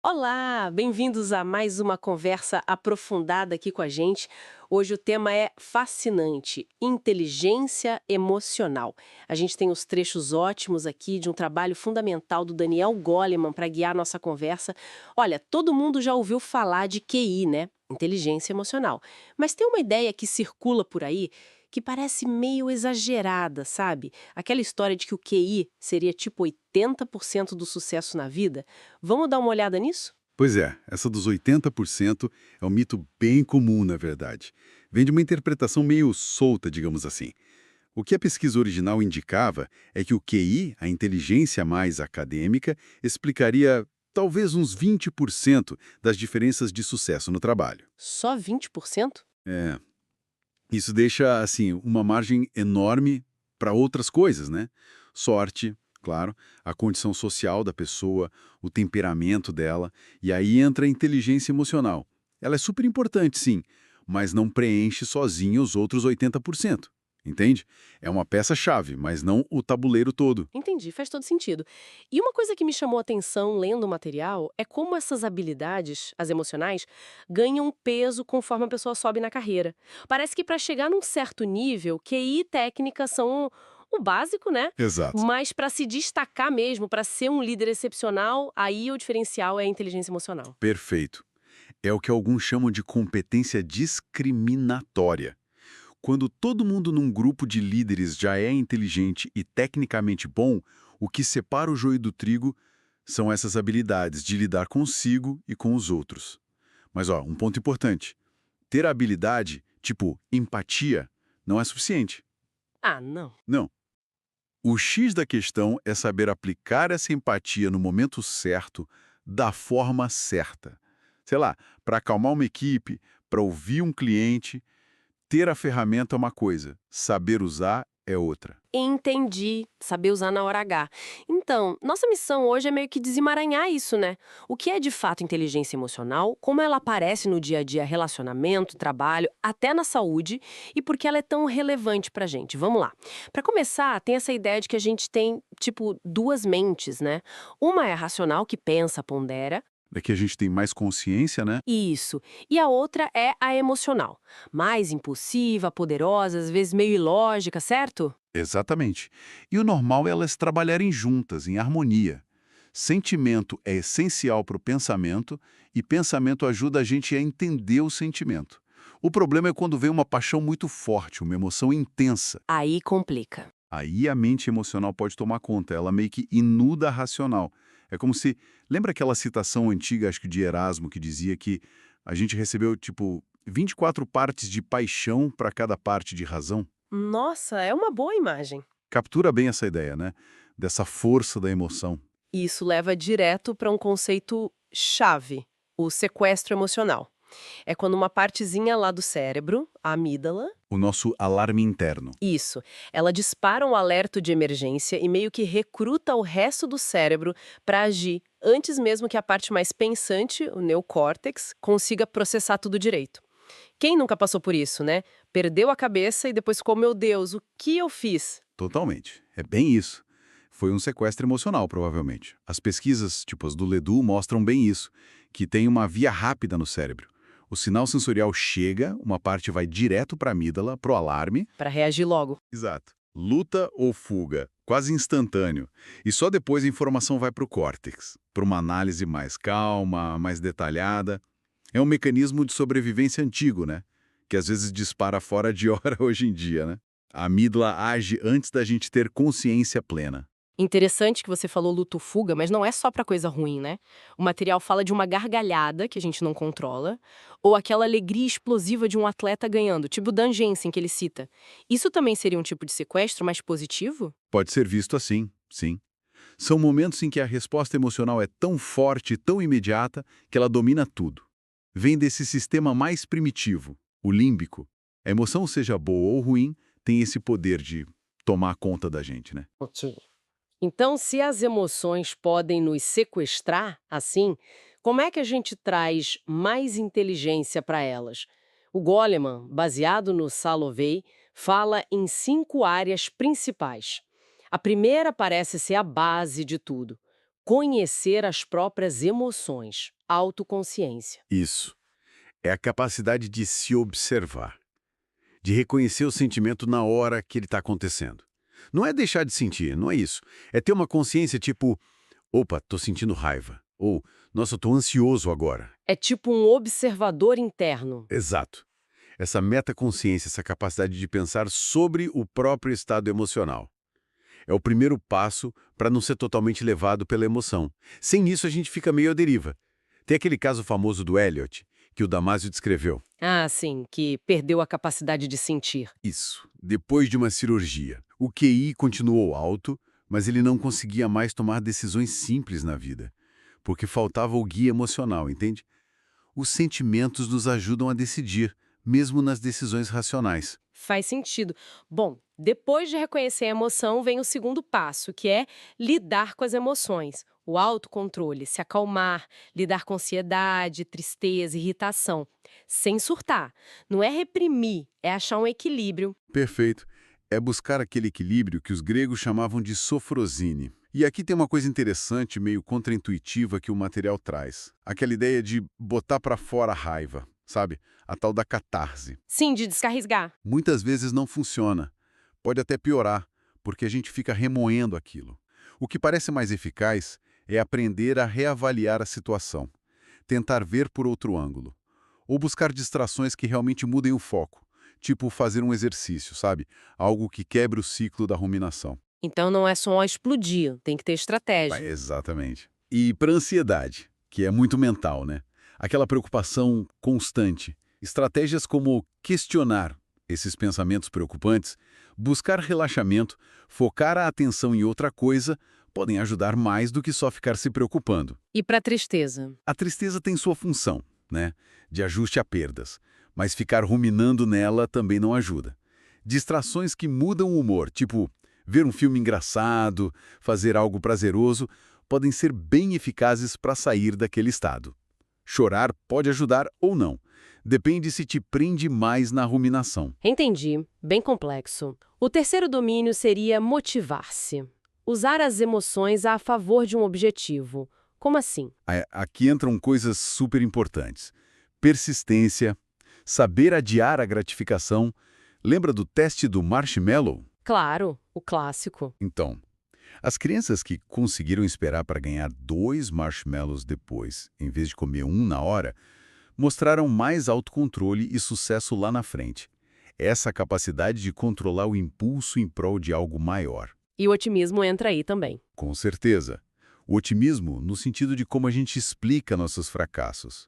Olá, bem-vindos a mais uma conversa aprofundada aqui com a gente. Hoje o tema é fascinante, inteligência emocional. A gente tem os trechos ótimos aqui de um trabalho fundamental do Daniel Goleman para guiar nossa conversa. Olha, todo mundo já ouviu falar de QI, né? Inteligência emocional. Mas tem uma ideia que circula por aí que parece meio exagerada, sabe? Aquela história de que o QI seria tipo 80% do sucesso na vida. Vamos dar uma olhada nisso? Pois é, essa dos 80% é um mito bem comum, na verdade. Vem de uma interpretação meio solta, digamos assim. O que a pesquisa original indicava é que o QI, a inteligência mais acadêmica, explicaria talvez uns 20% das diferenças de sucesso no trabalho. Só 20%? É, isso deixa, assim, uma margem enorme para outras coisas, né? Sorte, claro, a condição social da pessoa, o temperamento dela, e aí entra a inteligência emocional. Ela é super importante, sim, mas não preenche sozinha os outros 80%. Entende? É uma peça-chave, mas não o tabuleiro todo. Entendi, faz todo sentido. E uma coisa que me chamou a atenção lendo o material é como essas habilidades, as emocionais, ganham peso conforme a pessoa sobe na carreira. Parece que para chegar num certo nível, QI e técnica são o básico, né? Exato. Mas para se destacar mesmo, para ser um líder excepcional, aí o diferencial é a inteligência emocional. Perfeito. É o que alguns chamam de competência discriminatória. Quando todo mundo num grupo de líderes já é inteligente e tecnicamente bom, o que separa o joio do trigo são essas habilidades de lidar consigo e com os outros. Mas ó, um ponto importante. Ter a habilidade, tipo empatia, não é suficiente. Ah, não. Não. O X da questão é saber aplicar essa empatia no momento certo, da forma certa. Sei lá, para acalmar uma equipe, para ouvir um cliente. Ter a ferramenta é uma coisa, saber usar é outra. Entendi. Saber usar na hora H. Então, nossa missão hoje é meio que desemaranhar isso, né? O que é de fato inteligência emocional, como ela aparece no dia a dia, relacionamento, trabalho, até na saúde, e por que ela é tão relevante pra gente. Vamos lá. Pra começar, tem essa ideia de que a gente tem, tipo, duas mentes, né? Uma é a racional, que pensa, pondera. Daqui a gente tem mais consciência, né? Isso. E a outra é a emocional. Mais impulsiva, poderosa, às vezes meio ilógica, certo? Exatamente. E o normal é elas trabalharem juntas, em harmonia. Sentimento é essencial para o pensamento e pensamento ajuda a gente a entender o sentimento. O problema é quando vem uma paixão muito forte, uma emoção intensa. Aí complica. Aí a mente emocional pode tomar conta, ela meio que inuda a racional. É como se... Lembra aquela citação antiga, acho que de Erasmo, que dizia que a gente recebeu, tipo, 24 partes de paixão para cada parte de razão? Nossa, é uma boa imagem. Captura bem essa ideia, né? Dessa força da emoção. Isso leva direto para um conceito chave, o sequestro emocional. É quando uma partezinha lá do cérebro, a amígdala, O nosso alarme interno. isso, ela dispara um alerta de emergência e meio que recruta o resto do cérebro para agir antes mesmo que a parte mais pensante, o neocórtex, consiga processar tudo direito. Quem nunca passou por isso, né? Perdeu a cabeça e depois ficou, meu Deus, o que eu fiz? Totalmente. É bem isso. Foi um sequestro emocional, provavelmente. As pesquisas, tipo as do Ledoux, mostram bem isso, que tem uma via rápida no cérebro. O sinal sensorial chega, uma parte vai direto para a amígdala, pro alarme. Para reagir logo. Exato. Luta ou fuga, quase instantâneo. E só depois a informação vai para o córtex, para uma análise mais calma, mais detalhada. É um mecanismo de sobrevivência antigo, né? Que às vezes dispara fora de hora hoje em dia, né? A amígdala age antes da gente ter consciência plena. Interessante que você falou luto-fuga, mas não é só pra coisa ruim, né? O material fala de uma gargalhada que a gente não controla, ou aquela alegria explosiva de um atleta ganhando, tipo o Dan Jensen que ele cita. Isso também seria um tipo de sequestro mais positivo? Pode ser visto assim, sim. São momentos em que a resposta emocional é tão forte e tão imediata que ela domina tudo. Vem desse sistema mais primitivo, o límbico. A emoção, seja boa ou ruim, tem esse poder de tomar conta da gente, né? Ok. Então, se as emoções podem nos sequestrar, assim, como é que a gente traz mais inteligência para elas? O Goleman, baseado no Salovey, fala em 5 áreas principais. A primeira parece ser a base de tudo: conhecer as próprias emoções, autoconsciência. Isso. É a capacidade de se observar, de reconhecer o sentimento na hora que ele está acontecendo. Não é deixar de sentir, não é isso. É ter uma consciência tipo, opa, tô sentindo raiva. Ou, nossa, eu tô ansioso agora. É tipo um observador interno. Exato. Essa metaconsciência, essa capacidade de pensar sobre o próprio estado emocional. É o primeiro passo para não ser totalmente levado pela emoção. Sem isso, a gente fica meio à deriva. Tem aquele caso famoso do Elliot, que o Damásio descreveu. Ah, sim, que perdeu a capacidade de sentir. Isso. Depois de uma cirurgia, o QI continuou alto, mas ele não conseguia mais tomar decisões simples na vida, porque faltava o guia emocional, entende? Os sentimentos nos ajudam a decidir, mesmo nas decisões racionais. Faz sentido. Bom, depois de reconhecer a emoção, vem o segundo passo, que é lidar com as emoções. O autocontrole, se acalmar, lidar com ansiedade, tristeza, irritação, sem surtar. Não é reprimir, é achar um equilíbrio. Perfeito. É buscar aquele equilíbrio que os gregos chamavam de sofrosine. E aqui tem uma coisa interessante, meio contraintuitiva que o material traz. Aquela ideia de botar para fora a raiva, sabe? A tal da catarse. Sim, de descarregar. Muitas vezes não funciona. Pode até piorar, porque a gente fica remoendo aquilo. O que parece mais eficaz é aprender a reavaliar a situação, tentar ver por outro ângulo, ou buscar distrações que realmente mudem o foco, tipo fazer um exercício, sabe? Algo que quebre o ciclo da ruminação. Então não é só explodir, tem que ter estratégia. Exatamente. E para ansiedade, que é muito mental, né? Aquela preocupação constante. Estratégias como questionar esses pensamentos preocupantes, buscar relaxamento, focar a atenção em outra coisa, podem ajudar mais do que só ficar se preocupando. E para tristeza? A tristeza tem sua função, né? De ajuste a perdas, mas ficar ruminando nela também não ajuda. Distrações que mudam o humor, tipo ver um filme engraçado, fazer algo prazeroso, podem ser bem eficazes para sair daquele estado. Chorar pode ajudar ou não. Depende se te prende mais na ruminação. Entendi. Bem complexo. O terceiro domínio seria motivar-se. Usar as emoções a favor de um objetivo. Como assim? Aqui entram coisas super importantes. Persistência, saber adiar a gratificação. Lembra do teste do marshmallow? Claro, o clássico. Então, as crianças que conseguiram esperar para ganhar 2 marshmallows depois, em vez de comer um na hora, mostraram mais autocontrole e sucesso lá na frente. Essa capacidade de controlar o impulso em prol de algo maior. E o otimismo entra aí também. Com certeza. O otimismo no sentido de como a gente explica nossos fracassos.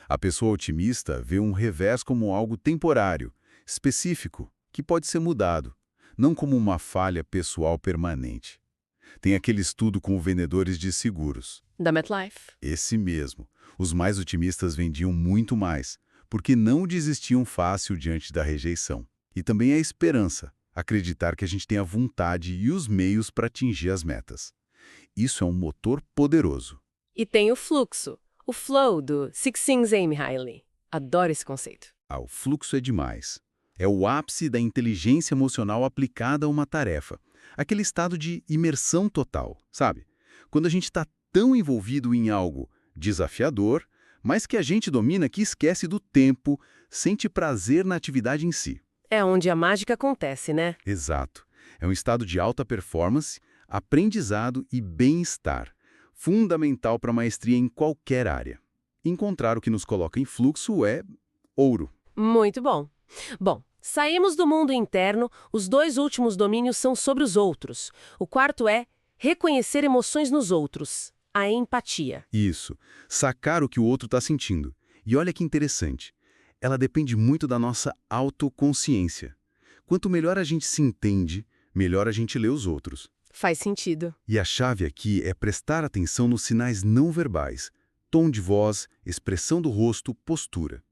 A pessoa otimista vê um revés como algo temporário, específico, que pode ser mudado, não como uma falha pessoal permanente. Tem aquele estudo com vendedores de seguros. Da MetLife. Esse mesmo. Os mais otimistas vendiam muito mais, porque não desistiam fácil diante da rejeição. E também a esperança, acreditar que a gente tem a vontade e os meios para atingir as metas. Isso é um motor poderoso. E tem o fluxo. O flow do Csikszentmihalyi. Adoro esse conceito. O fluxo é demais. É o ápice da inteligência emocional aplicada a uma tarefa. Aquele estado de imersão total, sabe? Quando a gente está tão envolvido em algo desafiador, mas que a gente domina que esquece do tempo, sente prazer na atividade em si. É onde a mágica acontece, né? Exato. É um estado de alta performance, aprendizado e bem-estar, fundamental para a maestria em qualquer área. Encontrar o que nos coloca em fluxo é ouro. Muito bom. Bom, saímos do mundo interno, os dois últimos domínios são sobre os outros. O quarto é reconhecer emoções nos outros, a empatia. Isso, sacar o que o outro está sentindo. E olha que interessante, ela depende muito da nossa autoconsciência. Quanto melhor a gente se entende, melhor a gente lê os outros. Faz sentido. E a chave aqui é prestar atenção nos sinais não verbais, tom de voz, expressão do rosto, postura.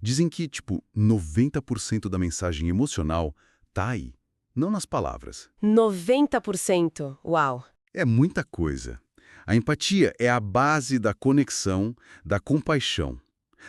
Dizem que, 90% da mensagem emocional tá aí, não nas palavras. 90%. Uau! É muita coisa. A empatia é a base da conexão, da compaixão,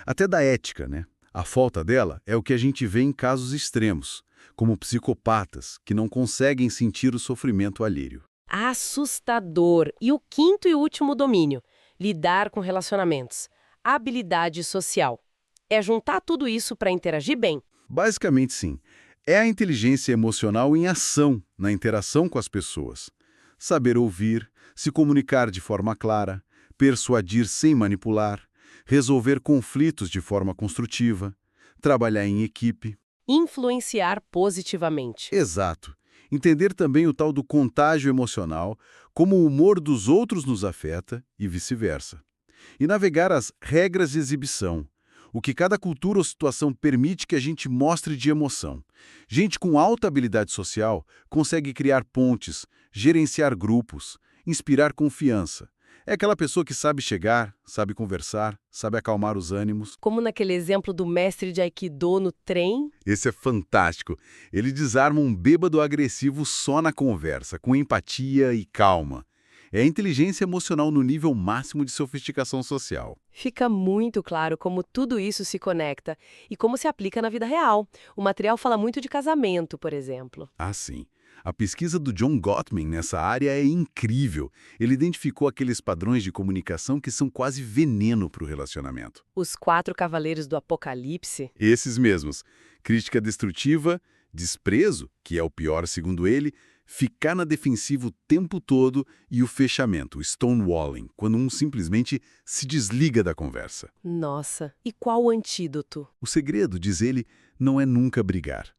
até da ética, né? A falta dela é o que a gente vê em casos extremos, como psicopatas que não conseguem sentir o sofrimento alheio. Assustador. E o quinto e último domínio, lidar com relacionamentos. Habilidade social. É juntar tudo isso para interagir bem. Basicamente, sim. É a inteligência emocional em ação, na interação com as pessoas. Saber ouvir, se comunicar de forma clara, persuadir sem manipular, resolver conflitos de forma construtiva, trabalhar em equipe. Influenciar positivamente. Exato. Entender também o tal do contágio emocional, como o humor dos outros nos afeta e vice-versa. E navegar as regras de exibição, o que cada cultura ou situação permite que a gente mostre de emoção. Gente com alta habilidade social consegue criar pontes, gerenciar grupos, inspirar confiança. É aquela pessoa que sabe chegar, sabe conversar, sabe acalmar os ânimos. Como naquele exemplo do mestre de Aikido no trem. Esse é fantástico. Ele desarma um bêbado agressivo só na conversa, com empatia e calma. É a inteligência emocional no nível máximo de sofisticação social. Fica muito claro como tudo isso se conecta e como se aplica na vida real. O material fala muito de casamento, por exemplo. Ah, sim. A pesquisa do John Gottman nessa área é incrível. Ele identificou aqueles padrões de comunicação que são quase veneno para o relacionamento. Os 4 cavaleiros do Apocalipse. Esses mesmos. Crítica destrutiva, desprezo, que é o pior segundo ele, ficar na defensiva o tempo todo e o fechamento, o stonewalling, quando um simplesmente se desliga da conversa. Nossa, e qual o antídoto? O segredo, diz ele, não é nunca brigar.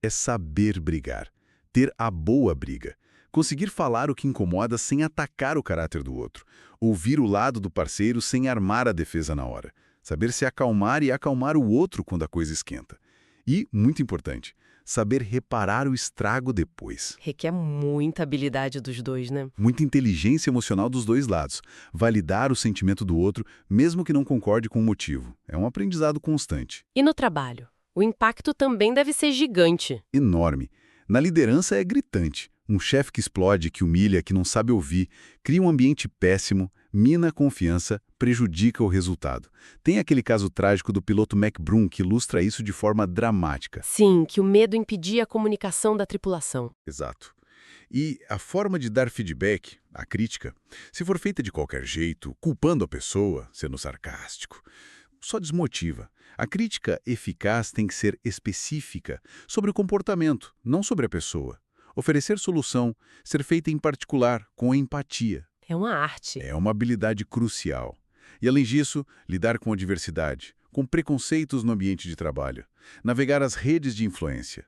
É saber brigar. Ter a boa briga. Conseguir falar o que incomoda sem atacar o caráter do outro. Ouvir o lado do parceiro sem armar a defesa na hora. Saber se acalmar e acalmar o outro quando a coisa esquenta. E, muito importante, saber reparar o estrago depois. Requer muita habilidade dos dois, né? Muita inteligência emocional dos dois lados. Validar o sentimento do outro, mesmo que não concorde com o motivo. É um aprendizado constante. E no trabalho? O impacto também deve ser gigante. Enorme. Na liderança é gritante. Um chefe que explode, que humilha, que não sabe ouvir, cria um ambiente péssimo, mina a confiança, prejudica o resultado. Tem aquele caso trágico do piloto Mac Broom que ilustra isso de forma dramática. Sim, que o medo impedia a comunicação da tripulação. Exato. E a forma de dar feedback, a crítica, se for feita de qualquer jeito, culpando a pessoa, sendo sarcástico, só desmotiva. A crítica eficaz tem que ser específica, sobre o comportamento, não sobre a pessoa. Oferecer solução, ser feita em particular, com empatia. É uma arte. É uma habilidade crucial. E além disso, lidar com a diversidade, com preconceitos no ambiente de trabalho, navegar as redes de influência.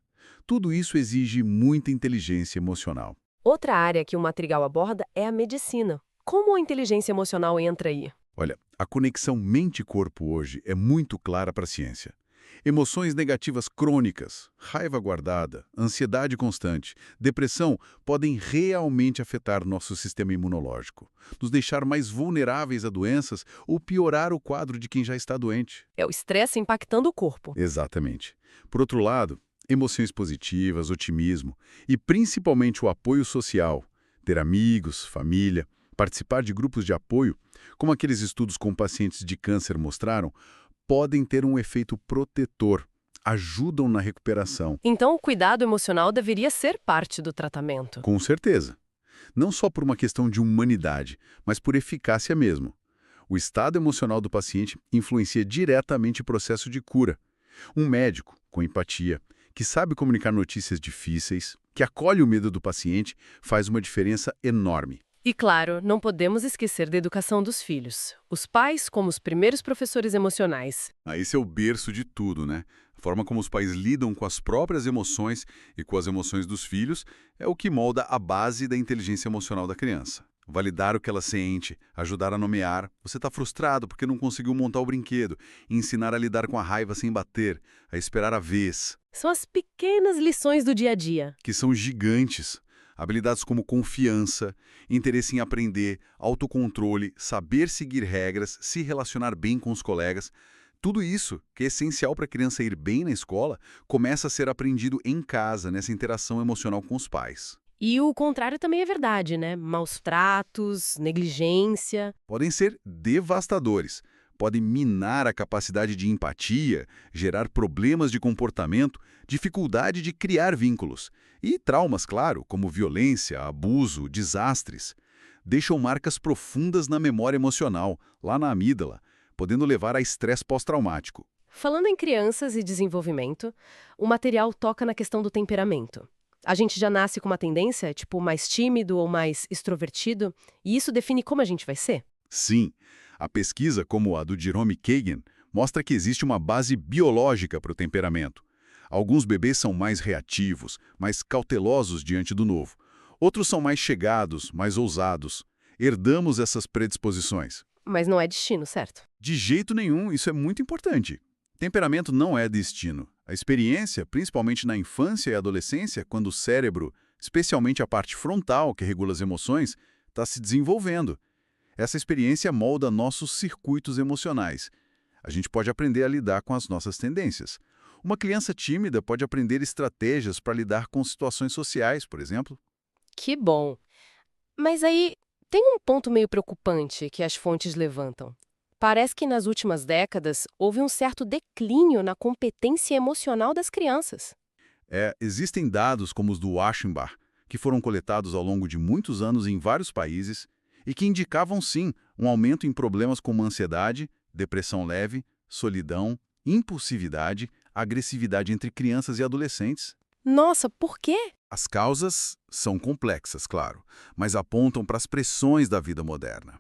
Tudo isso exige muita inteligência emocional. Outra área que o Madrigal aborda é a medicina. Como a inteligência emocional entra aí? Olha, a conexão mente-corpo hoje é muito clara para a ciência. Emoções negativas crônicas, raiva guardada, ansiedade constante, depressão podem realmente afetar nosso sistema imunológico, nos deixar mais vulneráveis a doenças ou piorar o quadro de quem já está doente. É o estresse impactando o corpo. Exatamente. Por outro lado, emoções positivas, otimismo e principalmente o apoio social, ter amigos, família, participar de grupos de apoio, como aqueles estudos com pacientes de câncer mostraram, podem ter um efeito protetor, ajudam na recuperação. Então, o cuidado emocional deveria ser parte do tratamento. Com certeza. Não só por uma questão de humanidade, mas por eficácia mesmo. O estado emocional do paciente influencia diretamente o processo de cura. Um médico, com empatia, que sabe comunicar notícias difíceis, que acolhe o medo do paciente, faz uma diferença enorme. E claro, não podemos esquecer da educação dos filhos. Os pais como os primeiros professores emocionais. Esse é o berço de tudo, né? A forma como os pais lidam com as próprias emoções e com as emoções dos filhos é o que molda a base da inteligência emocional da criança. Validar o que ela sente, ajudar a nomear. Você está frustrado porque não conseguiu montar o brinquedo. E ensinar a lidar com a raiva sem bater, a esperar a vez. São as pequenas lições do dia a dia. Que são gigantes. Habilidades como confiança, interesse em aprender, autocontrole, saber seguir regras, se relacionar bem com os colegas. Tudo isso, que é essencial para a criança ir bem na escola, começa a ser aprendido em casa, nessa interação emocional com os pais. E o contrário também é verdade, né? Maus tratos, negligência. Podem ser devastadores. podem minar a capacidade de empatia, gerar problemas de comportamento, dificuldade de criar vínculos. E traumas, claro, como violência, abuso, desastres. Deixam marcas profundas na memória emocional, lá na amígdala, podendo levar a estresse pós-traumático. Falando em crianças e desenvolvimento, o material toca na questão do temperamento. A gente já nasce com uma tendência, tipo, mais tímido ou mais extrovertido, e isso define como a gente vai ser? Sim, a pesquisa, como a do Jerome Kagan, mostra que existe uma base biológica para o temperamento. Alguns bebês são mais reativos, mais cautelosos diante do novo. Outros são mais chegados, mais ousados. Herdamos essas predisposições. Mas não é destino, certo? De jeito nenhum, isso é muito importante. Temperamento não é destino. A experiência, principalmente na infância e adolescência, quando o cérebro, especialmente a parte frontal, que regula as emoções, está se desenvolvendo. Essa experiência molda nossos circuitos emocionais. A gente pode aprender a lidar com as nossas tendências. Uma criança tímida pode aprender estratégias para lidar com situações sociais, por exemplo. Que bom. Mas aí, tem um ponto meio preocupante que as fontes levantam. Parece que nas últimas décadas houve um certo declínio na competência emocional das crianças. Existem dados como os do Washington, que foram coletados ao longo de muitos anos em vários países e que indicavam, sim, um aumento em problemas como ansiedade, depressão leve, solidão, impulsividade, agressividade entre crianças e adolescentes. Nossa, por quê? As causas são complexas, claro, mas apontam para as pressões da vida moderna.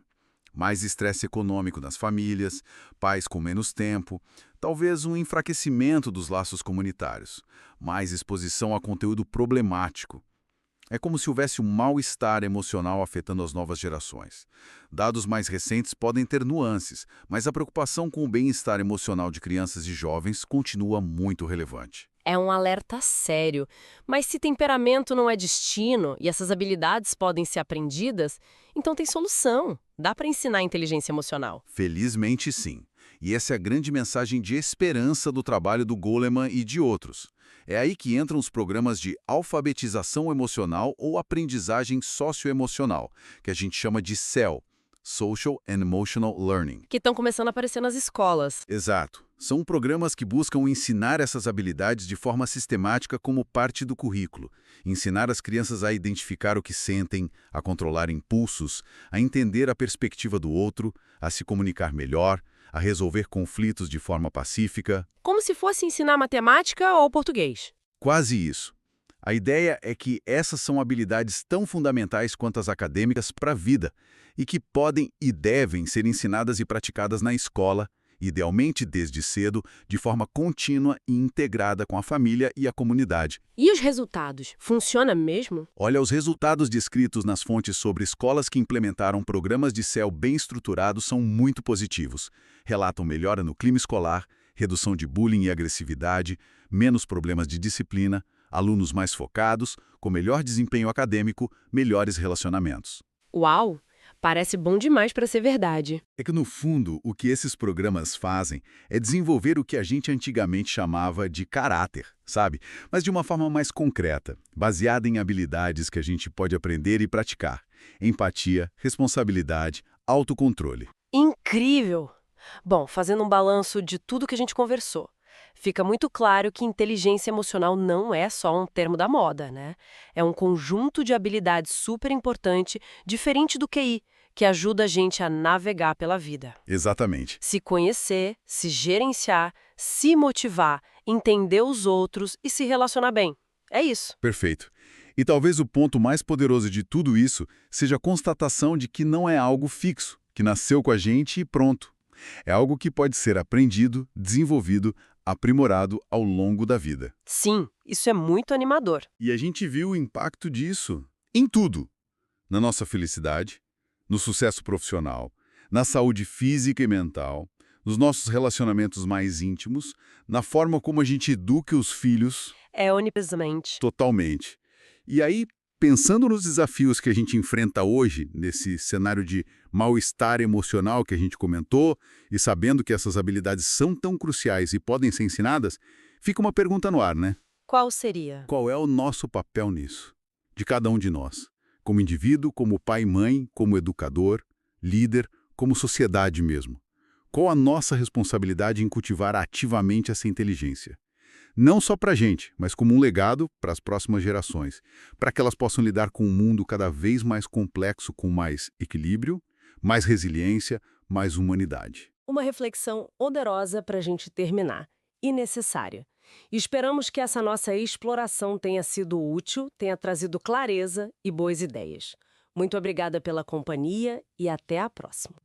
Mais estresse econômico nas famílias, pais com menos tempo, talvez um enfraquecimento dos laços comunitários, mais exposição a conteúdo problemático. É como se houvesse um mal-estar emocional afetando as novas gerações. Dados mais recentes podem ter nuances, mas a preocupação com o bem-estar emocional de crianças e jovens continua muito relevante. É um alerta sério. Mas se temperamento não é destino e essas habilidades podem ser aprendidas, então tem solução. Dá para ensinar inteligência emocional. Felizmente, sim. E essa é a grande mensagem de esperança do trabalho do Goleman e de outros. É aí que entram os programas de alfabetização emocional ou aprendizagem socioemocional, que a gente chama de SEL, Social and Emotional Learning. Que estão começando a aparecer nas escolas. Exato. São programas que buscam ensinar essas habilidades de forma sistemática como parte do currículo. Ensinar as crianças a identificar o que sentem, a controlar impulsos, a entender a perspectiva do outro, a se comunicar melhor, a resolver conflitos de forma pacífica. Como se fosse ensinar matemática ou português. Quase isso. A ideia é que essas são habilidades tão fundamentais quanto as acadêmicas para a vida e que podem e devem ser ensinadas e praticadas na escola, idealmente desde cedo, de forma contínua e integrada com a família e a comunidade. E os resultados? Funciona mesmo? Olha, os resultados descritos nas fontes sobre escolas que implementaram programas de CEL bem estruturados são muito positivos. Relatam melhora no clima escolar, redução de bullying e agressividade, menos problemas de disciplina, alunos mais focados, com melhor desempenho acadêmico, melhores relacionamentos. Uau! Parece bom demais para ser verdade. É que, no fundo, o que esses programas fazem é desenvolver o que a gente antigamente chamava de caráter, sabe? Mas de uma forma mais concreta, baseada em habilidades que a gente pode aprender e praticar. Empatia, responsabilidade, autocontrole. Incrível! Bom, fazendo um balanço de tudo que a gente conversou, fica muito claro que inteligência emocional não é só um termo da moda, né? É um conjunto de habilidades super importante, diferente do QI, que ajuda a gente a navegar pela vida. Exatamente. Se conhecer, se gerenciar, se motivar, entender os outros e se relacionar bem. É isso. Perfeito. E talvez o ponto mais poderoso de tudo isso seja a constatação de que não é algo fixo, que nasceu com a gente e pronto. É algo que pode ser aprendido, desenvolvido, aprimorado ao longo da vida. Sim, isso é muito animador. E a gente viu o impacto disso em tudo. Na nossa felicidade, no sucesso profissional, na saúde física e mental, nos nossos relacionamentos mais íntimos, na forma como a gente educa os filhos. É onipresamente. Totalmente. E aí, pensando nos desafios que a gente enfrenta hoje, nesse cenário de mal-estar emocional que a gente comentou, e sabendo que essas habilidades são tão cruciais e podem ser ensinadas, fica uma pergunta no ar, né? Qual seria? Qual é o nosso papel nisso? De cada um de nós. Como indivíduo, como pai e mãe, como educador, líder, como sociedade mesmo. Qual a nossa responsabilidade em cultivar ativamente essa inteligência? Não só para a gente, mas como um legado para as próximas gerações, para que elas possam lidar com um mundo cada vez mais complexo, com mais equilíbrio, mais resiliência, mais humanidade. Uma reflexão poderosa para a gente terminar, e necessária. Esperamos que essa nossa exploração tenha sido útil, tenha trazido clareza e boas ideias. Muito obrigada pela companhia e até a próxima.